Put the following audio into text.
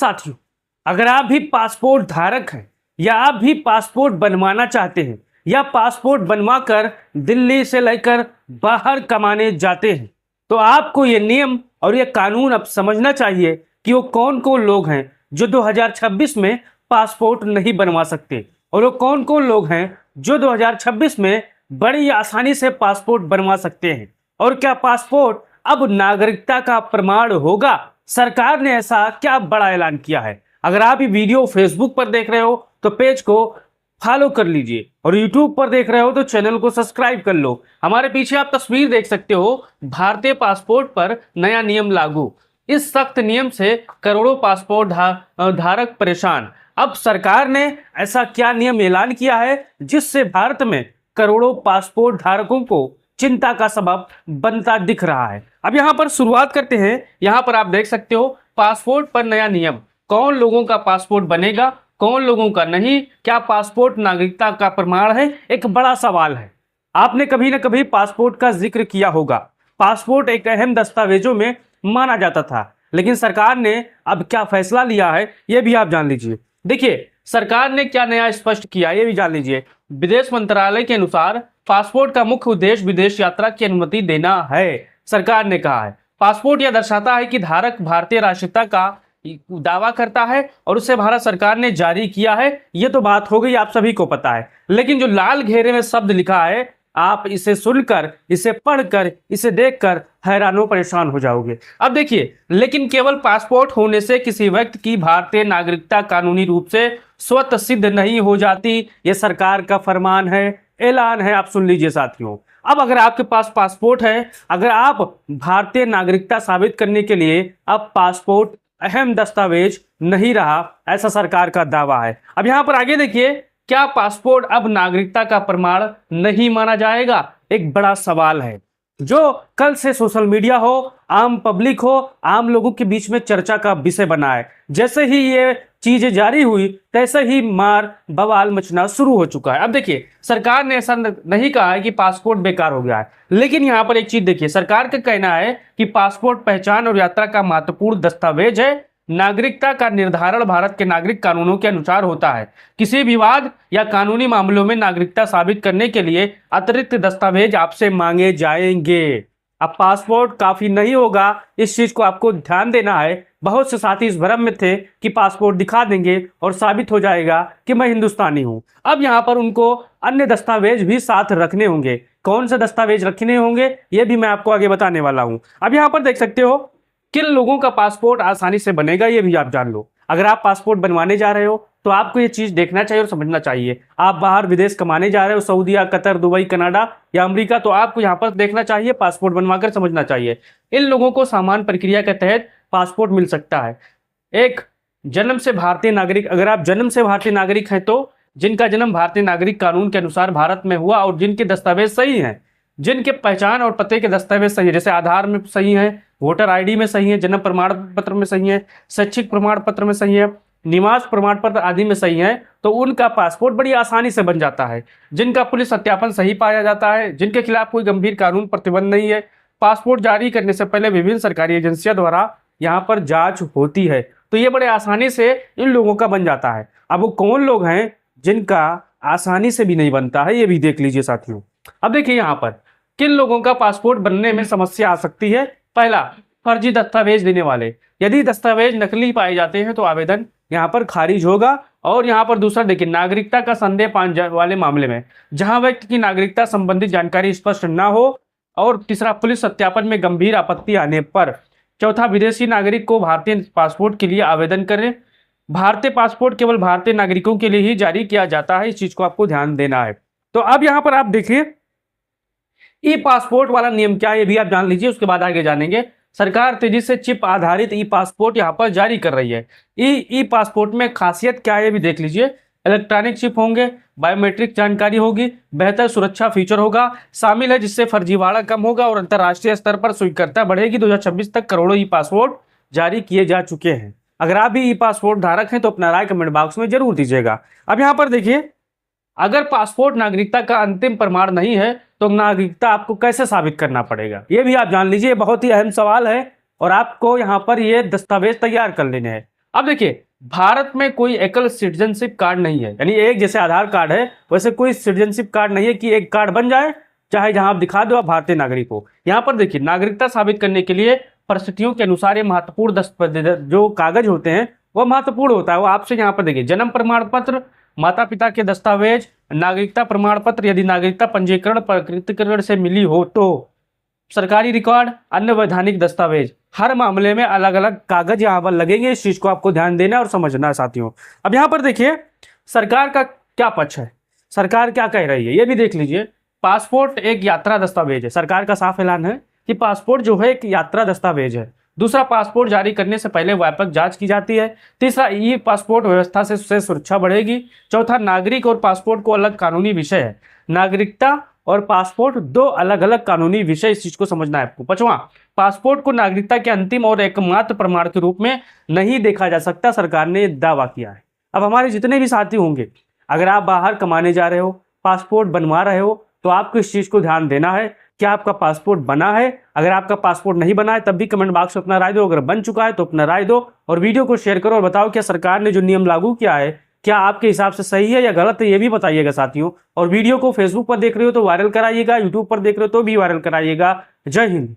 साथियों, अगर आप भी पासपोर्ट धारक हैं या आप भी पासपोर्ट बनवाना चाहते हैं या पासपोर्ट बनवाकर दिल्ली से लेकर बाहर कमाने जाते हैं, तो आपको ये नियम और ये कानून अब समझना चाहिए कि वो कौन कौन लोग हैं जो 2026 में पासपोर्ट नहीं बनवा सकते और वो कौन कौन लोग हैं जो 2026 में बड़ी आसानी से पासपोर्ट बनवा सकते हैं। और क्या पासपोर्ट अब नागरिकता का प्रमाण होगा? सरकार ने ऐसा क्या बड़ा ऐलान किया है? अगर आप ये वीडियो फेसबुक पर देख रहे हो तो पेज को फॉलो कर लीजिए और यूट्यूब पर देख रहे हो तो चैनल को सब्सक्राइब कर लो। हमारे पीछे आप तस्वीर देख सकते हो, भारतीय पासपोर्ट पर नया नियम लागू। इस सख्त नियम से करोड़ों पासपोर्ट धारक परेशान। अब सरकार ने ऐसा क्या नियम ऐलान किया है जिससे भारत में करोड़ों पासपोर्ट धारकों को चिंता का सबब बनता दिख रहा है। अब यहाँ पर शुरुआत करते हैं। यहाँ पर आप देख सकते हो पासपोर्ट पर नया नियम। कौन लोगों का पासपोर्ट बनेगा, कौन लोगों का नहीं? क्या पासपोर्ट नागरिकता का प्रमाण है? एक बड़ा सवाल है। आपने कभी न कभी पासपोर्ट का जिक्र किया होगा। पासपोर्ट एक अहम दस्तावेजों में माना जाता था, लेकिन सरकार ने अब क्या फैसला लिया है ये भी आप जान लीजिए। देखिए, सरकार ने क्या नया स्पष्ट किया ये भी जान लीजिए। विदेश मंत्रालय के अनुसार पासपोर्ट का मुख्य उद्देश्य विदेश यात्रा की अनुमति देना है। सरकार ने कहा है पासपोर्ट यह दर्शाता है कि धारक भारतीय राष्ट्रीयता का दावा करता है और उसे भारत सरकार ने जारी किया है। ये तो बात हो गई, आप सभी को पता है। लेकिन जो लाल घेरे में शब्द लिखा है, आप इसे सुनकर, इसे पढ़कर, इसे देखकर हैरानो परेशान हो जाओगे। अब देखिए, लेकिन केवल पासपोर्ट होने से किसी व्यक्ति की भारतीय नागरिकता कानूनी रूप से स्वतः सिद्ध नहीं हो जाती। ये सरकार का फरमान है, ऐलान है। आप सुन लीजिए साथियों। अब अगर आपके पास पासपोर्ट है, अगर आप भारतीय नागरिकता साबित करने के लिए अब पासपोर्ट अहम दस्तावेज नहीं रहा, ऐसा सरकार का दावा है। अब यहाँ पर आगे देखिए, क्या पासपोर्ट अब नागरिकता का प्रमाण नहीं माना जाएगा? एक बड़ा सवाल है जो कल से सोशल मीडिया हो, आम पब्लिक हो, आम लोगों के बीच में चर्चा का विषय बना है। जैसे ही ये चीजें जारी हुई तैसे ही मार बवाल मचना शुरू हो चुका है। अब देखिए, सरकार ने ऐसा नहीं कहा है कि पासपोर्ट बेकार हो गया है, लेकिन यहाँ पर एक चीज देखिए, सरकार का कहना है कि पासपोर्ट पहचान और यात्रा का महत्वपूर्ण दस्तावेज है। नागरिकता का निर्धारण भारत के नागरिक कानूनों के अनुसार होता है। किसी विवाद या कानूनी मामलों में नागरिकता साबित करने के लिए अतिरिक्त दस्तावेज आपसे मांगे जाएंगे। अब पासपोर्ट काफी नहीं होगा, इस चीज को आपको ध्यान देना है। बहुत से साथी इस भ्रम में थे कि पासपोर्ट दिखा देंगे और साबित हो जाएगा कि मैं हिंदुस्तानी हूं। अब यहाँ पर उनको अन्य दस्तावेज भी साथ रखने होंगे। कौन से दस्तावेज रखने होंगे ये भी मैं आपको आगे बताने वाला हूं। अब यहाँ पर देख सकते हो किन लोगों का पासपोर्ट आसानी से बनेगा ये भी आप जान लो। अगर आप पासपोर्ट बनवाने जा रहे हो तो आपको ये चीज देखना चाहिए और समझना चाहिए। आप बाहर विदेश कमाने जा रहे हो, सऊदीया, कतर, दुबई, कनाडा या अमेरिका, तो आपको यहाँ पर देखना चाहिए, पासपोर्ट बनवाकर समझना चाहिए। इन लोगों को सामान्य प्रक्रिया के तहत पासपोर्ट मिल सकता है। एक, जन्म से भारतीय नागरिक। अगर आप जन्म से भारतीय नागरिक हैं तो जिनका जन्म भारतीय नागरिक कानून के अनुसार भारत में हुआ और जिनके दस्तावेज सही हैं, जिनके पहचान और पते के दस्तावेज सही है, जैसे आधार में सही है, वोटर आईडी में सही है, जन्म प्रमाण पत्र में सही है, शैक्षिक प्रमाण पत्र में सही है, निवास प्रमाण पत्र आदि में सही है, तो उनका पासपोर्ट बड़ी आसानी से बन जाता है। जिनका पुलिस सत्यापन सही पाया जाता है, जिनके खिलाफ कोई गंभीर कानून प्रतिबंध नहीं है, पासपोर्ट जारी करने से पहले विभिन्न सरकारी एजेंसियों द्वारा यहाँ पर जांच होती है, तो ये बड़े आसानी से इन लोगों का बन जाता है। अब वो कौन लोग हैं जिनका आसानी से भी नहीं बनता है, ये भी देख लीजिए साथियों। अब देखिए यहाँ पर किन लोगों का पासपोर्ट बनने में समस्या आ सकती है। पहला, फर्जी दस्तावेज देने वाले। यदि दस्तावेज नकली पाए जाते हैं तो आवेदन यहाँ पर खारिज होगा। और यहाँ पर दूसरा देखिए, नागरिकता का संदेह पाने वाले मामले में, जहां व्यक्ति की नागरिकता संबंधित जानकारी स्पष्ट न हो। और तीसरा, पुलिस सत्यापन में गंभीर आपत्ति आने पर। चौथा, विदेशी नागरिक को भारतीय पासपोर्ट के लिए आवेदन करें। भारतीय पासपोर्ट केवल भारतीय नागरिकों के लिए ही जारी किया जाता है, इस चीज को आपको ध्यान देना है। तो अब यहाँ पर आप देखिए ई पासपोर्ट वाला नियम क्या है ये भी आप जान लीजिए, उसके बाद आगे जानेंगे। सरकार तेजी से चिप आधारित ई पासपोर्ट यहाँ पर जारी कर रही है। ई पासपोर्ट में खासियत क्या है ये भी देख लीजिए। इलेक्ट्रॉनिक चिप होंगे, बायोमेट्रिक जानकारी होगी, बेहतर सुरक्षा फीचर होगा शामिल है, जिससे फर्जीवाड़ा कम होगा और अंतर्राष्ट्रीय स्तर पर स्वीकार्यता बढ़ेगी। 2026 तक करोड़ों ई पासपोर्ट जारी किए जा चुके हैं। अगर आप भी ई पासपोर्ट धारक हैं तो अपना राय कमेंट बॉक्स में जरूर दीजिएगा। अब यहाँ पर देखिए, अगर पासपोर्ट नागरिकता का अंतिम प्रमाण नहीं है तो नागरिकता आपको कैसे साबित करना पड़ेगा ये भी आप जान लीजिए। बहुत ही अहम सवाल है और आपको यहाँ पर ये दस्तावेज तैयार कर लेने हैं। अब देखिए, भारत में कोई एकल सिटीजनशिप कार्ड नहीं है, यानी एक जैसे आधार कार्ड है वैसे कोई सिटीजनशिप कार्ड नहीं है कि एक कार्ड बन जाए, चाहे जहां आप दिखा दो आप भारतीय नागरिक हो। यहाँ पर देखिए, नागरिकता साबित करने के लिए परिस्थितियों के अनुसार ये महत्वपूर्ण दस्तावेज जो कागज होते हैं वो महत्वपूर्ण होता है। वो आपसे यहाँ पर देखिए, जन्म प्रमाण पत्र, माता पिता के दस्तावेज, नागरिकता प्रमाण पत्र, यदि नागरिकता पंजीकरण प्रकटीकरण से मिली हो तो सरकारी रिकॉर्ड, अन्य वैधानिक दस्तावेज, हर मामले में अलग अलग कागज यहाँ पर लगेंगे। इस चीज को आपको ध्यान देना और समझना है साथियों। अब यहाँ पर देखिए, सरकार का क्या पक्ष है, सरकार क्या कह रही है ये भी देख लीजिए। पासपोर्ट एक यात्रा दस्तावेज है, सरकार का साफ ऐलान है कि पासपोर्ट जो है एक यात्रा दस्तावेज है। दूसरा, पासपोर्ट जारी करने से पहले व्यापक जांच की जाती है। तीसरा, ई पासपोर्ट व्यवस्था से सुरक्षा बढ़ेगी। चौथा, नागरिक और पासपोर्ट को अलग कानूनी विषय है। नागरिकता और पासपोर्ट दो अलग अलग कानूनी विषय, इस चीज को समझना है आपको। पांचवा, पासपोर्ट को नागरिकता के अंतिम और एकमात्र प्रमाण के रूप में नहीं देखा जा सकता, सरकार ने दावा किया है। अब हमारे जितने भी साथी होंगे, अगर आप बाहर कमाने जा रहे हो, पासपोर्ट बनवा रहे हो, तो आपको इस चीज को ध्यान देना है, क्या आपका पासपोर्ट बना है। अगर आपका पासपोर्ट नहीं बना है तब भी कमेंट बॉक्स में अपना राय दो, अगर बन चुका है तो अपना राय दो और वीडियो को शेयर करो और बताओ क्या सरकार ने जो नियम लागू किया है क्या आपके हिसाब से सही है या गलत है, ये भी बताइएगा साथियों। और वीडियो को फेसबुक पर देख रहे हो तो वायरल कराइएगा, यूट्यूब पर देख रहे हो तो भी वायरल कराइएगा। जय हिंद।